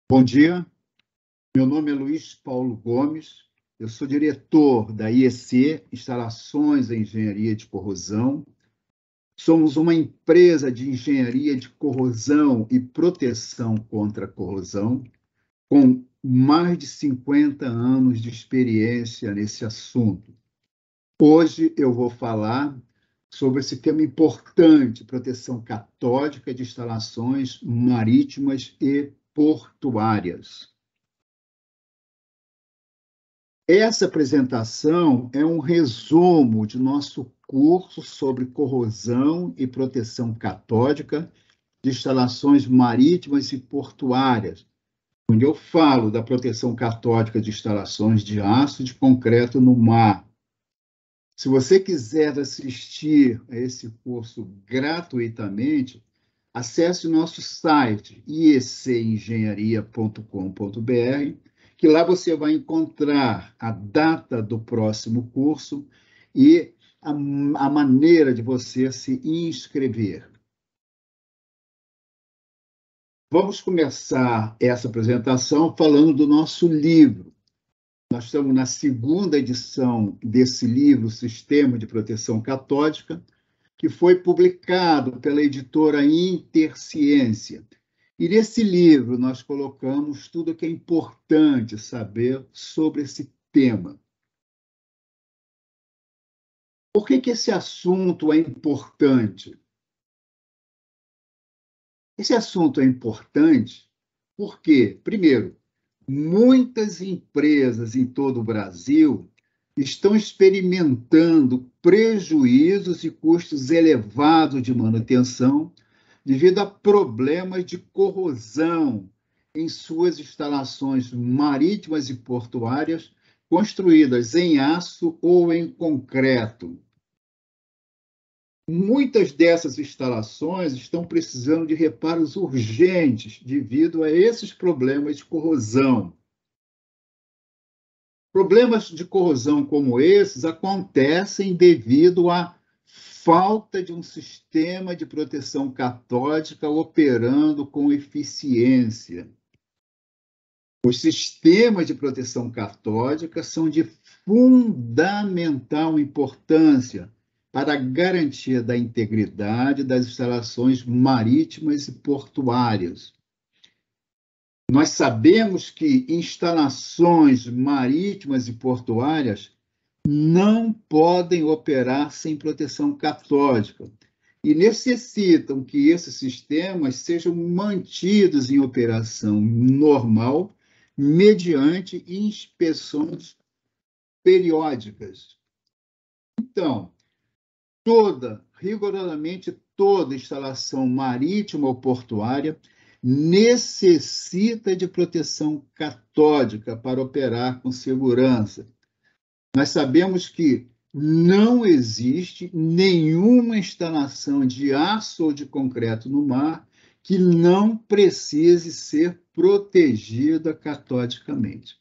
Bom dia, meu nome é Luiz Paulo Gomes, eu sou diretor da IEC, Instalações e Engenharia de Corrosão. Somos uma empresa de engenharia de corrosão e proteção contra a corrosão, com mais de 50 anos de experiência nesse assunto. Hoje eu vou falar sobre esse tema importante, proteção catódica de instalações marítimas e portuárias. Essa apresentação é um resumo de nosso curso sobre corrosão e proteção catódica de instalações marítimas e portuárias, onde eu falo da proteção catódica de instalações de aço e de concreto no mar. Se você quiser assistir a esse curso gratuitamente, acesse o nosso site ieceNgenharia.com.br, que lá você vai encontrar a data do próximo curso e a maneira de você se inscrever. Vamos começar essa apresentação falando do nosso livro. Nós estamos na segunda edição desse livro, Sistema de Proteção Catódica, que foi publicado pela editora Interciência. E nesse livro nós colocamos tudo o que é importante saber sobre esse tema. Por que esse assunto é importante? Esse assunto é importante porque, primeiro, muitas empresas em todo o Brasil estão experimentando prejuízos e custos elevados de manutenção devido a problemas de corrosão em suas instalações marítimas e portuárias construídas em aço ou em concreto. Muitas dessas instalações estão precisando de reparos urgentes devido a esses problemas de corrosão. Problemas de corrosão como esses acontecem devido à falta de um sistema de proteção catódica operando com eficiência. Os sistemas de proteção catódica são de fundamental importância para a garantia da integridade das instalações marítimas e portuárias. Nós sabemos que instalações marítimas e portuárias não podem operar sem proteção catódica e necessitam que esses sistemas sejam mantidos em operação normal mediante inspeções periódicas. Então, rigorosamente toda instalação marítima ou portuária necessita de proteção catódica para operar com segurança. Nós sabemos que não existe nenhuma instalação de aço ou de concreto no mar que não precise ser protegida catodicamente.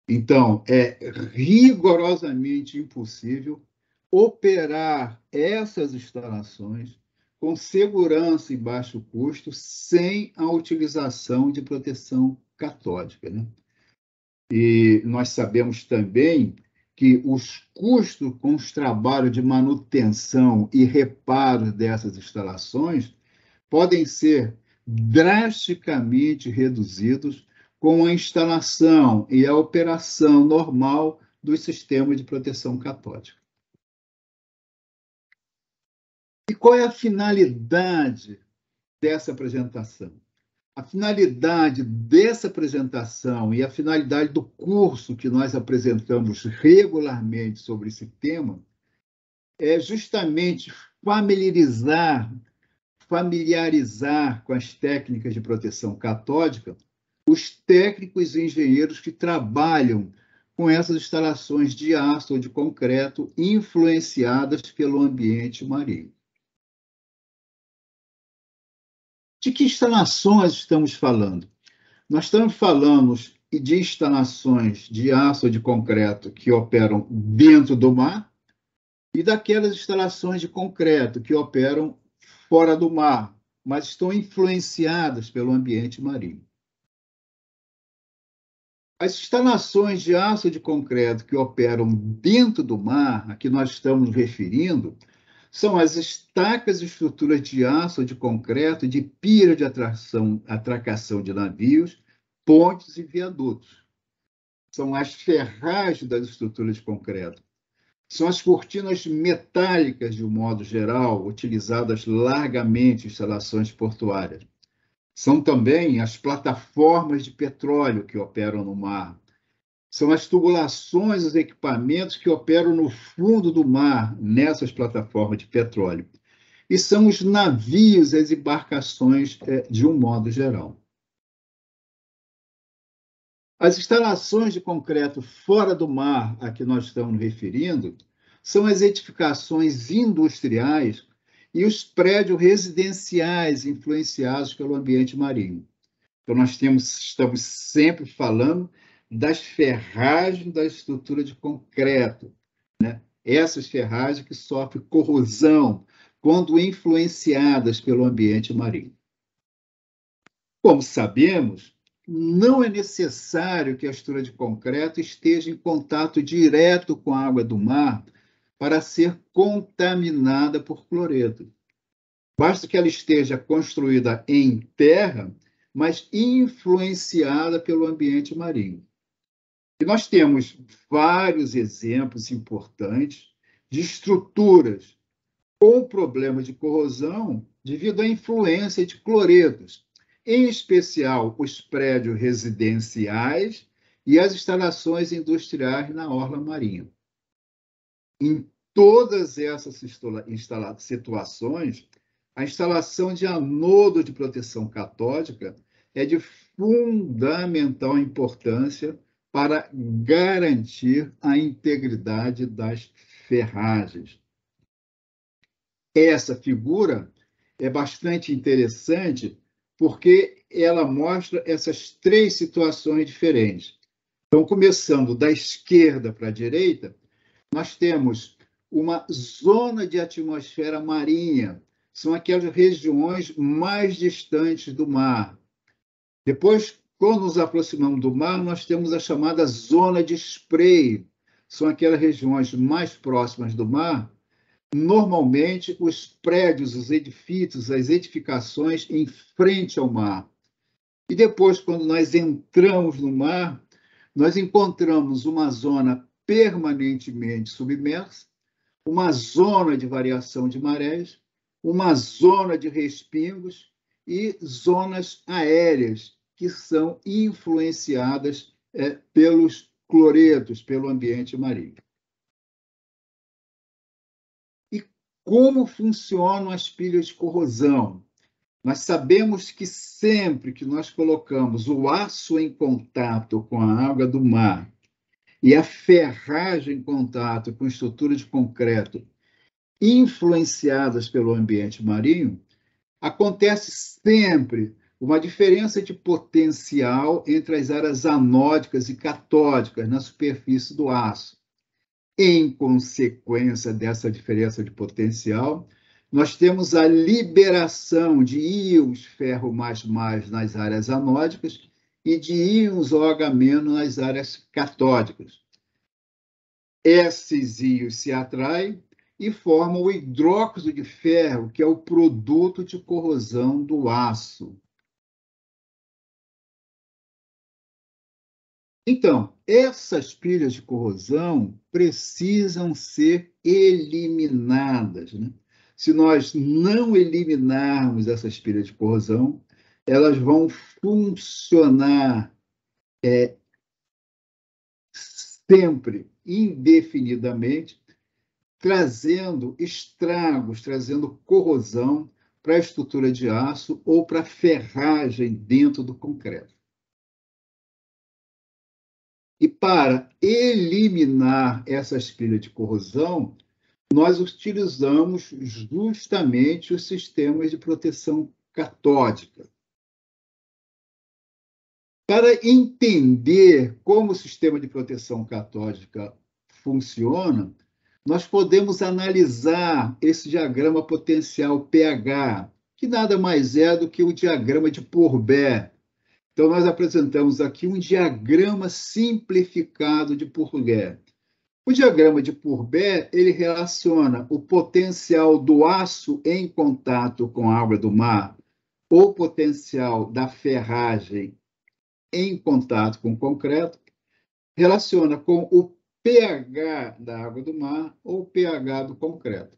Então, é rigorosamente impossível operar essas instalações com segurança e baixo custo sem a utilização de proteção catódica, né? E nós sabemos também que os custos com os trabalhos de manutenção e reparo dessas instalações podem ser drasticamente reduzidos com a instalação e a operação normal dos sistemas de proteção catódica. E qual é a finalidade dessa apresentação? A finalidade dessa apresentação e a finalidade do curso que nós apresentamos regularmente sobre esse tema é justamente familiarizar com as técnicas de proteção catódica os técnicos e engenheiros que trabalham com essas instalações de aço ou de concreto influenciadas pelo ambiente marinho. De que instalações estamos falando? Nós estamos falando de instalações de aço ou de concreto que operam dentro do mar e daquelas instalações de concreto que operam fora do mar, mas estão influenciadas pelo ambiente marinho. As instalações de aço de concreto que operam dentro do mar, a que nós estamos referindo, são as estacas e estruturas de aço de concreto de pira de atracação de navios, pontes e viadutos. São as ferragens das estruturas de concreto. São as cortinas metálicas, de um modo geral, utilizadas largamente em instalações portuárias. São também as plataformas de petróleo que operam no mar. São as tubulações, os equipamentos que operam no fundo do mar, nessas plataformas de petróleo. E são os navios, as embarcações, de um modo geral. As instalações de concreto fora do mar, a que nós estamos referindo, são as edificações industriais e os prédios residenciais influenciados pelo ambiente marinho. Então, nós estamos sempre falando das ferragens da estrutura de concreto, né? Essas ferragens que sofrem corrosão quando influenciadas pelo ambiente marinho. Como sabemos, não é necessário que a estrutura de concreto esteja em contato direto com a água do mar para ser contaminada por cloreto. Basta que ela esteja construída em terra, mas influenciada pelo ambiente marinho. E nós temos vários exemplos importantes de estruturas com problemas de corrosão devido à influência de cloretos, em especial os prédios residenciais e as instalações industriais na orla marinha. Em todas essas situações, a instalação de anodo de proteção catódica é de fundamental importância para garantir a integridade das ferragens. Essa figura é bastante interessante porque ela mostra essas três situações diferentes. Então, começando da esquerda para a direita, nós temos uma zona de atmosfera marinha, são aquelas regiões mais distantes do mar. Depois, quando nos aproximamos do mar, nós temos a chamada zona de spray, são aquelas regiões mais próximas do mar. Normalmente, os prédios, os edifícios, as edificações em frente ao mar. E depois, quando nós entramos no mar, nós encontramos uma zona permanentemente submersa, uma zona de variação de marés, uma zona de respingos e zonas aéreas que são influenciadas pelos cloretos, pelo ambiente marinho. E como funcionam as pilhas de corrosão? Nós sabemos que sempre que nós colocamos o aço em contato com a água do mar e a ferragem em contato com estrutura de concreto influenciadas pelo ambiente marinho, acontece sempre uma diferença de potencial entre as áreas anódicas e catódicas na superfície do aço. Em consequência dessa diferença de potencial, nós temos a liberação de íons ferro++ nas áreas anódicas e de íons OH- nas áreas catódicas. Esses íons se atraem e formam o hidróxido de ferro, que é o produto de corrosão do aço. Então, essas pilhas de corrosão precisam ser eliminadas, né? Se nós não eliminarmos essas pilhas de corrosão, elas vão funcionar sempre, indefinidamente, trazendo estragos, trazendo corrosão para a estrutura de aço ou para a ferragem dentro do concreto. E para eliminar essas pilhas de corrosão, nós utilizamos justamente os sistemas de proteção catódica. Para entender como o sistema de proteção catódica funciona, nós podemos analisar esse diagrama potencial pH, que nada mais é do que o diagrama de Purbeck. Então, nós apresentamos aqui um diagrama simplificado de Purbeck. O diagrama de Purbeck, ele relaciona o potencial do aço em contato com a água do mar, ou potencial da ferragem em contato com o concreto, relaciona com o pH da água do mar ou pH do concreto.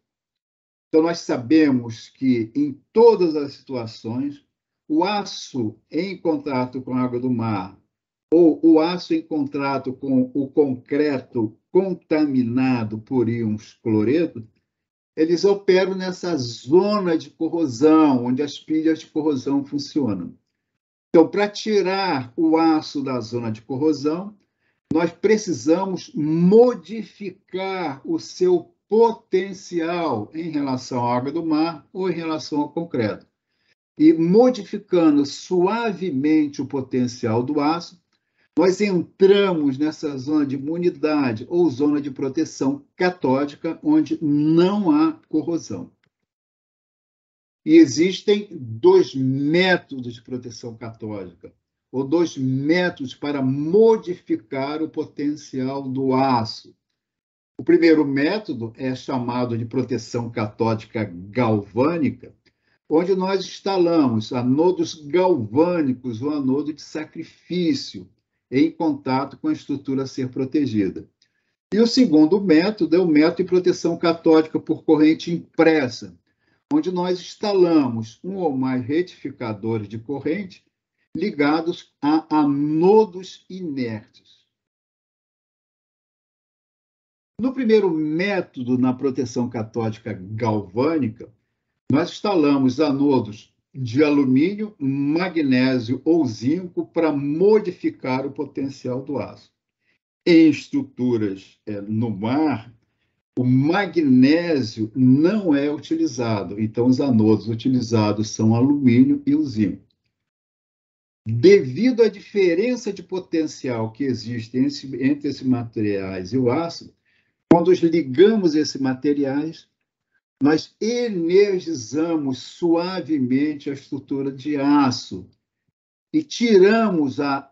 Então, nós sabemos que, em todas as situações, o aço em contato com a água do mar ou o aço em contato com o concreto contaminado por íons cloreto, eles operam nessa zona de corrosão, onde as pilhas de corrosão funcionam. Então, para tirar o aço da zona de corrosão, nós precisamos modificar o seu potencial em relação à água do mar ou em relação ao concreto. E modificando suavemente o potencial do aço, nós entramos nessa zona de imunidade ou zona de proteção catódica, onde não há corrosão. E existem 2 métodos de proteção catódica, ou 2 métodos para modificar o potencial do aço. O primeiro método é chamado de proteção catódica galvânica, onde nós instalamos anodos galvânicos ou anodo de sacrifício em contato com a estrutura a ser protegida. E o segundo método é o método de proteção catódica por corrente impressa, onde nós instalamos um ou mais retificadores de corrente ligados a anodos inertes. No primeiro método, na proteção catódica galvânica, nós instalamos anodos de alumínio, magnésio ou zinco para modificar o potencial do aço. Em estruturas no mar, o magnésio não é utilizado, então os anodos utilizados são alumínio e o zinco. Devido à diferença de potencial que existe entre esses materiais e o aço, quando ligamos esses materiais, nós energizamos suavemente a estrutura de aço e tiramos a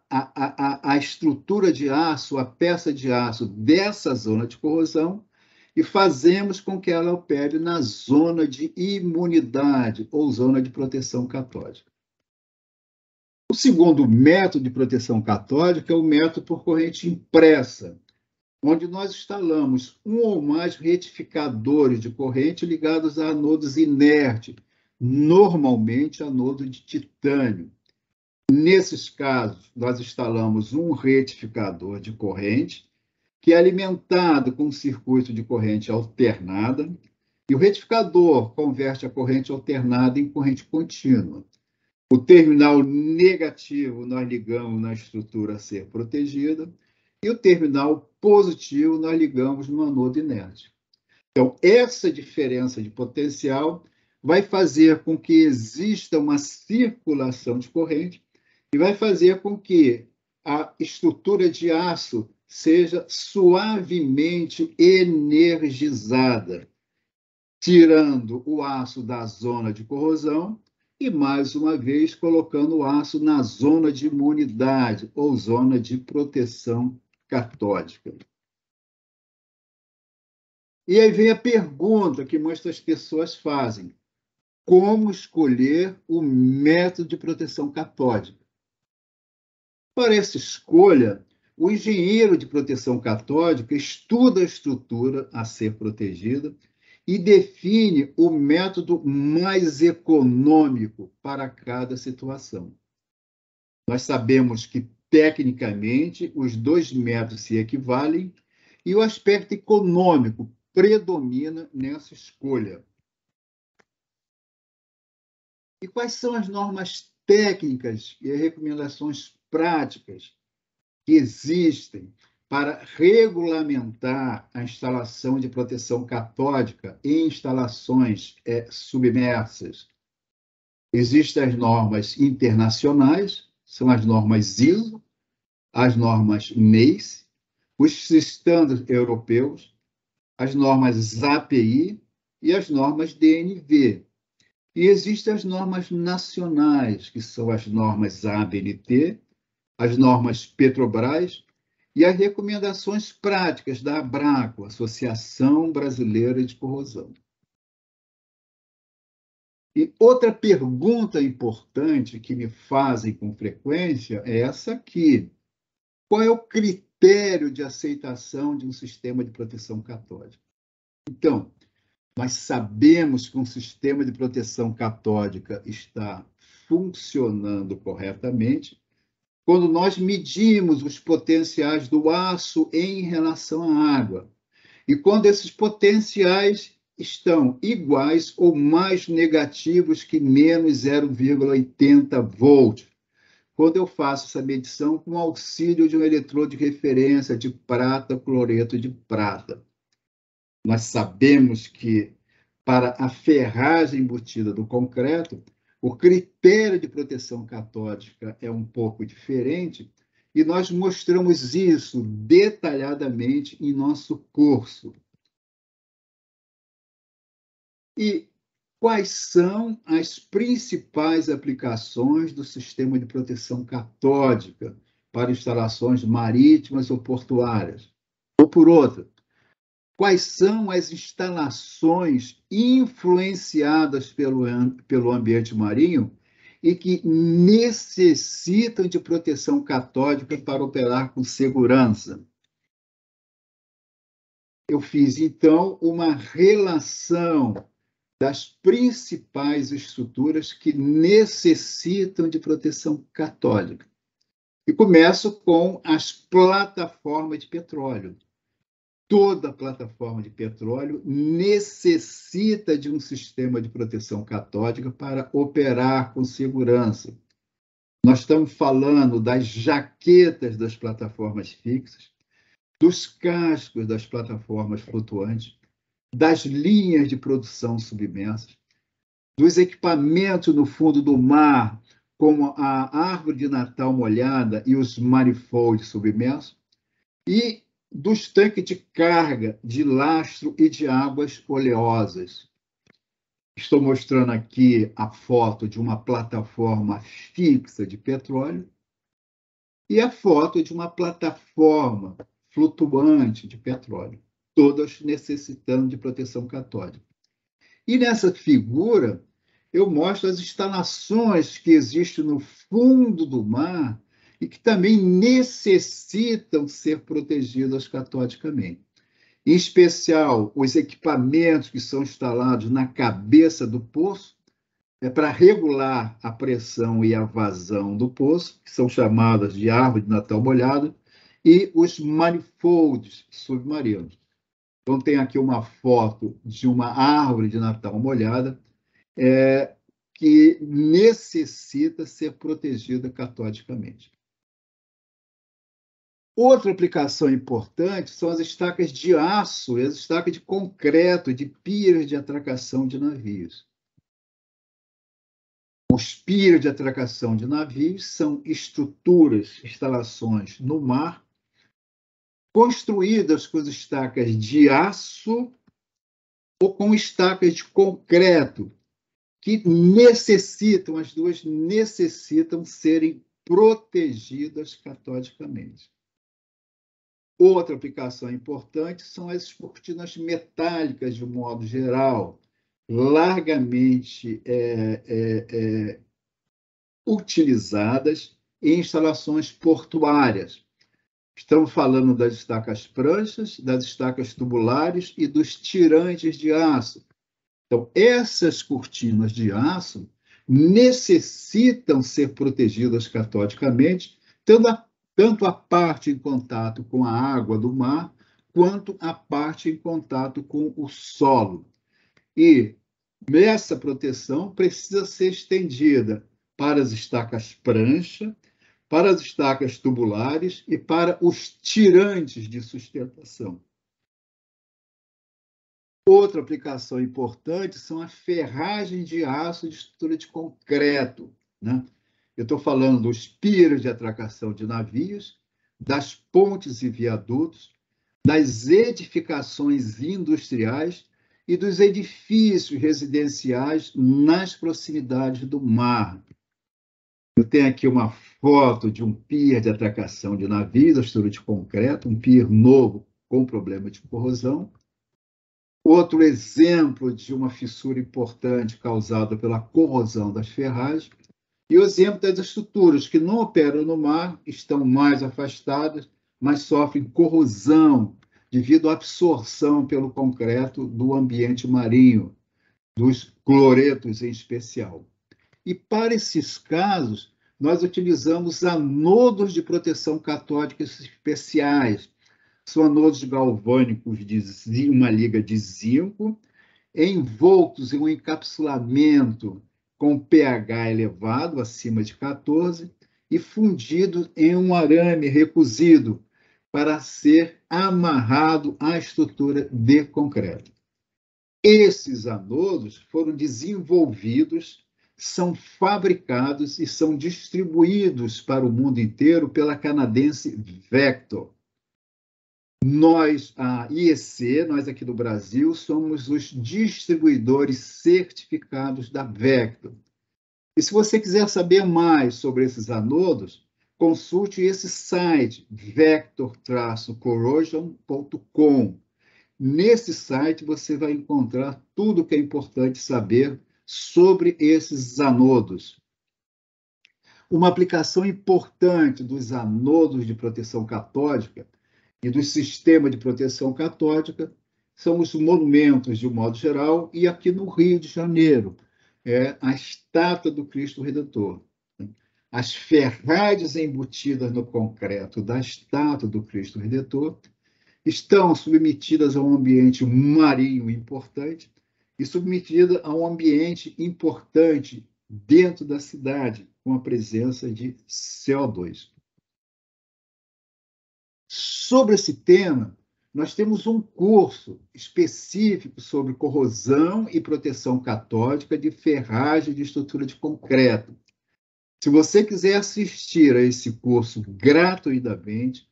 estrutura de aço, a peça de aço dessa zona de corrosão e fazemos com que ela opere na zona de imunidade ou zona de proteção catódica. O segundo método de proteção catódica é o método por corrente impressa, onde nós instalamos um ou mais retificadores de corrente ligados a anodos inertes, normalmente anodo de titânio. Nesses casos, nós instalamos um retificador de corrente, que é alimentado com um circuito de corrente alternada, e o retificador converte a corrente alternada em corrente contínua. O terminal negativo nós ligamos na estrutura a ser protegida, e o terminal positivo nós ligamos no anodo inerte. Então, essa diferença de potencial vai fazer com que exista uma circulação de corrente e vai fazer com que a estrutura de aço seja suavemente energizada, tirando o aço da zona de corrosão e, mais uma vez, colocando o aço na zona de imunidade ou zona de proteção catódica. E aí vem a pergunta que muitas pessoas fazem: como escolher o método de proteção catódica? Para essa escolha, o engenheiro de proteção catódica estuda a estrutura a ser protegida e define o método mais econômico para cada situação. Nós sabemos que, tecnicamente, os 2 métodos se equivalem e o aspecto econômico predomina nessa escolha. E quais são as normas técnicas e recomendações práticas que existem para regulamentar a instalação de proteção catódica em instalações submersas? Existem as normas internacionais, são as normas ISO, as normas NACE, os estándares europeus, as normas API e as normas DNV. E existem as normas nacionais, que são as normas ABNT, as normas Petrobras e as recomendações práticas da ABRACO, Associação Brasileira de Corrosão. E outra pergunta importante que me fazem com frequência é essa aqui. Qual é o critério de aceitação de um sistema de proteção catódica? Então, nós sabemos que um sistema de proteção catódica está funcionando corretamente quando nós medimos os potenciais do aço em relação à água. E quando esses potenciais estão iguais ou mais negativos que menos 0,80 volts. Quando eu faço essa medição com auxílio de um eletrodo de referência de prata, cloreto de prata. Nós sabemos que, para a ferragem embutida do concreto, o critério de proteção catódica é um pouco diferente, e nós mostramos isso detalhadamente em nosso curso. E quais são as principais aplicações do sistema de proteção catódica para instalações marítimas ou portuárias? Ou por outra, quais são as instalações influenciadas pelo ambiente marinho e que necessitam de proteção catódica para operar com segurança? Eu fiz, então, uma relação das principais estruturas que necessitam de proteção catódica. E começo com as plataformas de petróleo. Toda plataforma de petróleo necessita de um sistema de proteção catódica para operar com segurança. Nós estamos falando das jaquetas das plataformas fixas, dos cascos das plataformas flutuantes, das linhas de produção submersas, dos equipamentos no fundo do mar, como a árvore de Natal molhada e os manifolds submersos, e dos tanques de carga, de lastro e de águas oleosas. Estou mostrando aqui a foto de uma plataforma fixa de petróleo e a foto de uma plataforma flutuante de petróleo, todas necessitando de proteção catódica. E nessa figura, eu mostro as instalações que existem no fundo do mar e que também necessitam ser protegidas catodicamente. Em especial, os equipamentos que são instalados na cabeça do poço, para regular a pressão e a vazão do poço, que são chamadas de árvore de Natal molhado, e os manifolds submarinos. Então, tem aqui uma foto de uma árvore de Natal molhada, que necessita ser protegida catodicamente. Outra aplicação importante são as estacas de aço e as estacas de concreto de piers de atracação de navios. Os piers de atracação de navios são estruturas, instalações no mar, construídas com estacas de aço ou com estacas de concreto, que necessitam, as duas necessitam serem protegidas catodicamente. Outra aplicação importante são as cortinas metálicas, de um modo geral, largamente utilizadas em instalações portuárias. Estamos falando das estacas pranchas, das estacas tubulares e dos tirantes de aço. Então, essas cortinas de aço necessitam ser protegidas catodicamente, tanto a parte em contato com a água do mar, quanto a parte em contato com o solo. E essa proteção precisa ser estendida para as estacas prancha, para as estacas tubulares e para os tirantes de sustentação. Outra aplicação importante são as ferragens de aço de estrutura de concreto, né? Eu estou falando dos piers de atracação de navios, das pontes e viadutos, das edificações industriais e dos edifícios residenciais nas proximidades do mar. Eu tenho aqui uma foto de um pier de atracação de navios, estrutura de concreto, um pier novo com problema de corrosão. Outro exemplo de uma fissura importante causada pela corrosão das ferragens. E o exemplo das estruturas que não operam no mar, estão mais afastadas, mas sofrem corrosão devido à absorção pelo concreto do ambiente marinho, dos cloretos em especial. E para esses casos, nós utilizamos anodos de proteção catódica especiais. São anodos galvânicos de uma liga de zinco, envoltos em um encapsulamento com pH elevado, acima de 14, e fundidos em um arame recozido para ser amarrado à estrutura de concreto. Esses anodos foram desenvolvidos, são fabricados e são distribuídos para o mundo inteiro pela canadense Vector. Nós, a IEC, nós aqui do Brasil, somos os distribuidores certificados da Vector. E se você quiser saber mais sobre esses anodos, consulte esse site, vector-corrosion.com. Nesse site você vai encontrar tudo o que é importante saber sobre esses anodos. Uma aplicação importante dos anodos de proteção catódica e do sistema de proteção catódica são os monumentos, de um modo geral, e aqui no Rio de Janeiro, a estátua do Cristo Redentor. As ferragens embutidas no concreto da estátua do Cristo Redentor estão submetidas a um ambiente marinho importante e submetidas a um ambiente importante dentro da cidade, com a presença de CO2. Sobre esse tema, nós temos um curso específico sobre corrosão e proteção catódica de ferragem de estrutura de concreto. Se você quiser assistir a esse curso gratuitamente,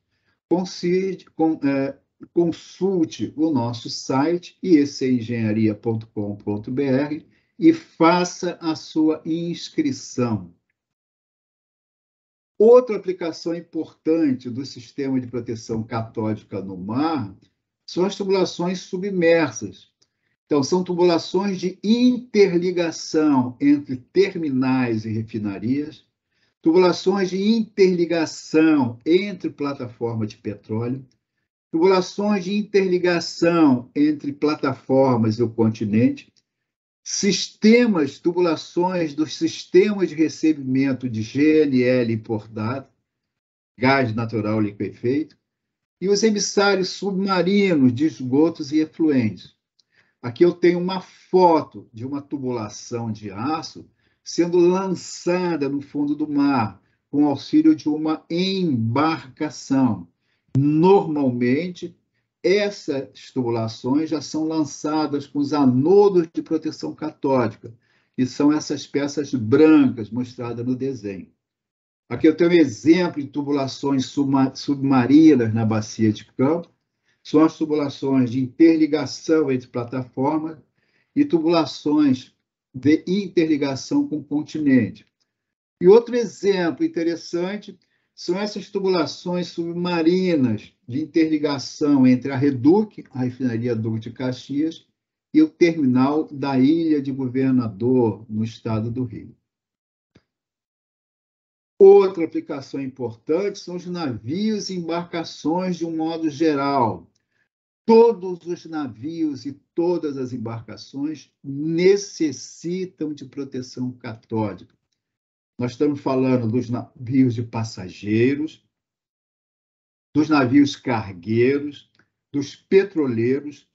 consulte o nosso site, ieceengenharia.com.br, e faça a sua inscrição. Outra aplicação importante do sistema de proteção catódica no mar são as tubulações submersas. Então, são tubulações de interligação entre terminais e refinarias, tubulações de interligação entre plataformas de petróleo, tubulações de interligação entre plataformas e o continente, tubulações dos sistemas de recebimento de GNL importado, gás natural liquefeito, e os emissários submarinos de esgotos e efluentes. Aqui eu tenho uma foto de uma tubulação de aço sendo lançada no fundo do mar, com auxílio de uma embarcação. Normalmente, essas tubulações já são lançadas com os anodos de proteção catódica, que são essas peças brancas mostradas no desenho. Aqui eu tenho um exemplo de tubulações submarinas na bacia de Campos. São as tubulações de interligação entre plataformas e tubulações de interligação com o continente. E outro exemplo interessante são essas tubulações submarinas de interligação entre a Reduc, a refinaria Duque de Caxias, e o terminal da Ilha de Governador, no estado do Rio. Outra aplicação importante são os navios e embarcações de um modo geral. Todos os navios e todas as embarcações necessitam de proteção catódica. Nós estamos falando dos navios de passageiros, dos navios cargueiros, dos petroleiros,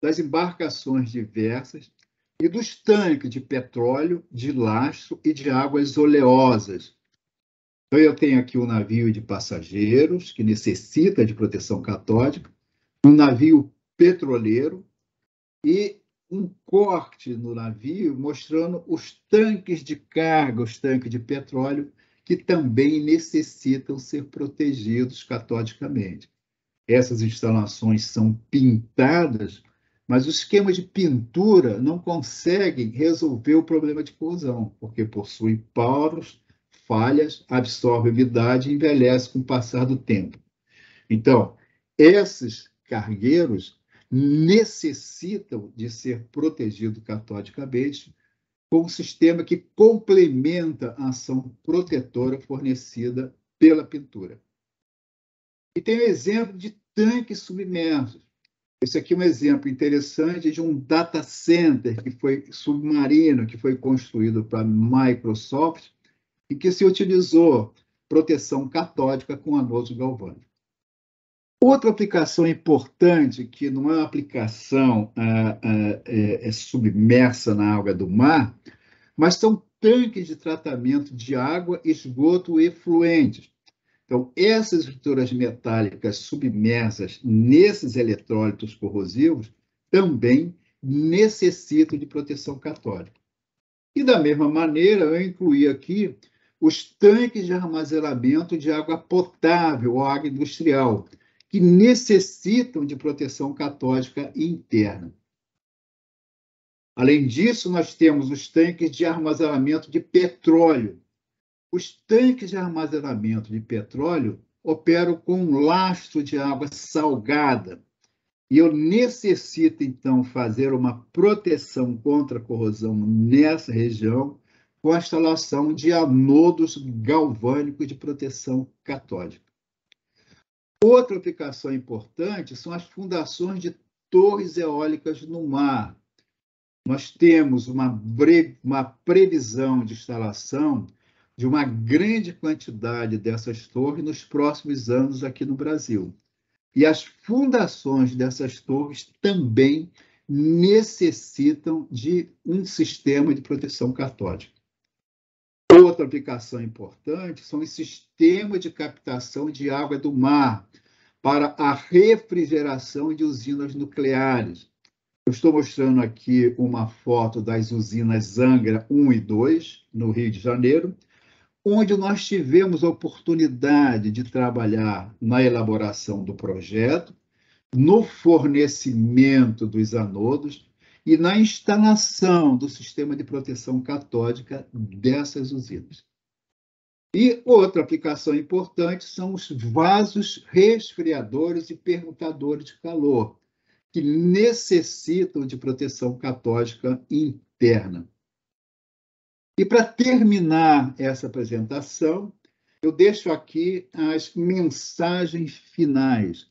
das embarcações diversas e dos tanques de petróleo, de lastro e de águas oleosas. Então, eu tenho aqui um navio de passageiros, que necessita de proteção catódica, um navio petroleiro e um corte no navio mostrando os tanques de carga, os tanques de petróleo, que também necessitam ser protegidos catodicamente. Essas instalações são pintadas Mas o esquema de pintura não consegue resolver o problema de corrosão, porque possui poros, falhas, absorve umidade e envelhece com o passar do tempo. Então, esses cargueiros necessitam de ser protegidos catodicamente com um sistema que complementa a ação protetora fornecida pela pintura. E tem o exemplo de tanques submersos. Esse aqui é um exemplo interessante de um data center que foi submarino, que foi construído para a Microsoft e que se utilizou proteção catódica com anodo galvânico. Outra aplicação importante, que não é uma aplicação submersa na água do mar, mas são tanques de tratamento de água, esgoto e efluentes. Então, essas estruturas metálicas submersas nesses eletrólitos corrosivos também necessitam de proteção catódica. E, da mesma maneira, eu incluí aqui os tanques de armazenamento de água potável ou água industrial, que necessitam de proteção catódica interna. Além disso, nós temos os tanques de armazenamento de petróleo. Os tanques de armazenamento de petróleo operam com um lastro de água salgada. E eu necessito, então, fazer uma proteção contra a corrosão nessa região com a instalação de anodos galvânicos de proteção catódica. Outra aplicação importante são as fundações de torres eólicas no mar. Nós temos uma previsão de instalação de uma grande quantidade dessas torres nos próximos anos aqui no Brasil. E as fundações dessas torres também necessitam de um sistema de proteção catódica. Outra aplicação importante são os sistemas de captação de água do mar para a refrigeração de usinas nucleares. Eu estou mostrando aqui uma foto das usinas Angra 1 e 2, no Rio de Janeiro, onde nós tivemos a oportunidade de trabalhar na elaboração do projeto, no fornecimento dos anodos e na instalação do sistema de proteção catódica dessas usinas. E outra aplicação importante são os vasos resfriadores e permutadores de calor, que necessitam de proteção catódica interna. E para terminar essa apresentação, eu deixo aqui as mensagens finais.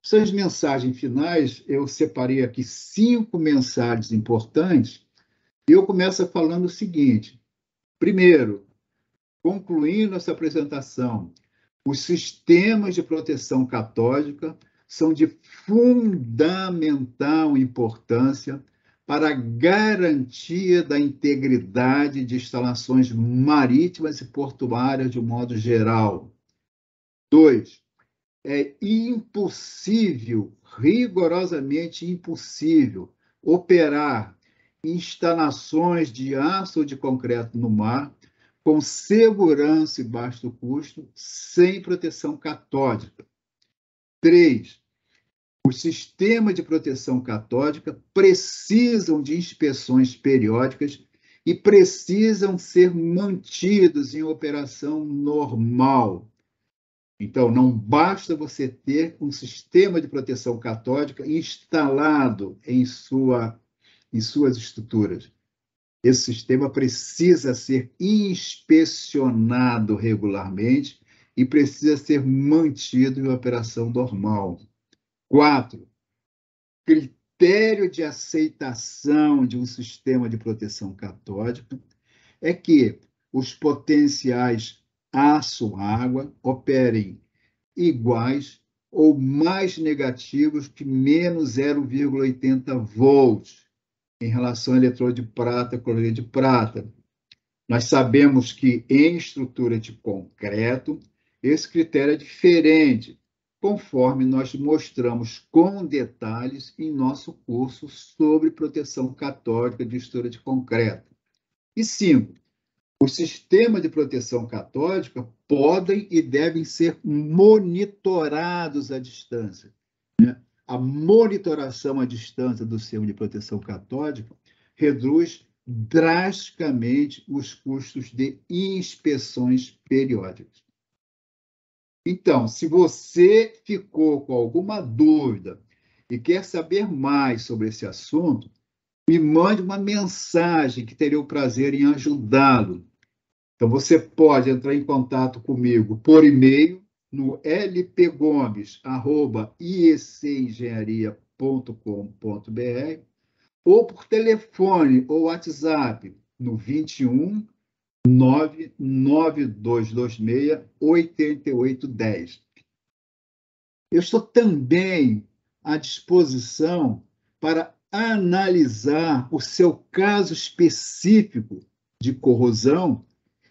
Essas mensagens finais, eu separei aqui 5 mensagens importantes, e eu começo falando o seguinte. Primeiro, concluindo essa apresentação, os sistemas de proteção catódica são de fundamental importância para a garantia da integridade de instalações marítimas e portuárias de um modo geral. 2. É impossível, rigorosamente impossível, operar instalações de aço ou de concreto no mar com segurança e baixo custo, sem proteção catódica. 3. Os sistemas de proteção catódica precisam de inspeções periódicas e precisam ser mantidos em operação normal. Então, não basta você ter um sistema de proteção catódica instalado em suas estruturas. Esse sistema precisa ser inspecionado regularmente e precisa ser mantido em operação normal. 4. Critério de aceitação de um sistema de proteção catódica é que os potenciais aço-água operem iguais ou mais negativos que menos 0,80 volts em relação ao eletrodo de prata, cloreto de prata. Nós sabemos que em estrutura de concreto, esse critério é diferente, conforme nós mostramos com detalhes em nosso curso sobre proteção catódica de estrutura de concreto. E 5. Os sistemas de proteção catódica podem e devem ser monitorados à distância, né? a monitoração à distância do sistema de proteção catódica reduz drasticamente os custos de inspeções periódicas. Então, se você ficou com alguma dúvida e quer saber mais sobre esse assunto, me mande uma mensagem que terei o prazer em ajudá-lo. Então, você pode entrar em contato comigo por e-mail no lpgomes@ieceNgenharia.com.br ou por telefone ou WhatsApp no 21 99226 8810. Eu estou também à disposição para analisar o seu caso específico de corrosão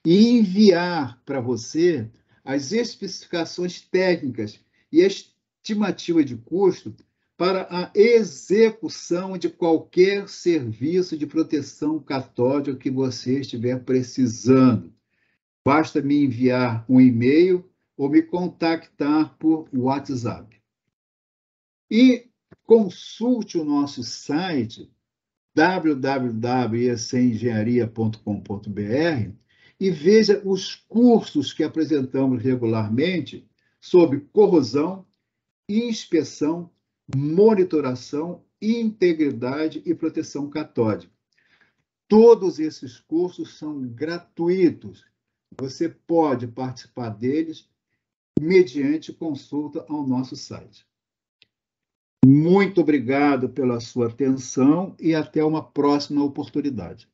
e enviar para você as especificações técnicas e a estimativa de custo para a execução de qualquer serviço de proteção catódica que você estiver precisando. Basta me enviar um e-mail ou me contactar por WhatsApp. E consulte o nosso site www.ieceNgenharia.com.br e veja os cursos que apresentamos regularmente sobre corrosão, inspeção, monitoração, integridade e proteção catódica. Todos esses cursos são gratuitos. Você pode participar deles mediante consulta ao nosso site. Muito obrigado pela sua atenção e até uma próxima oportunidade.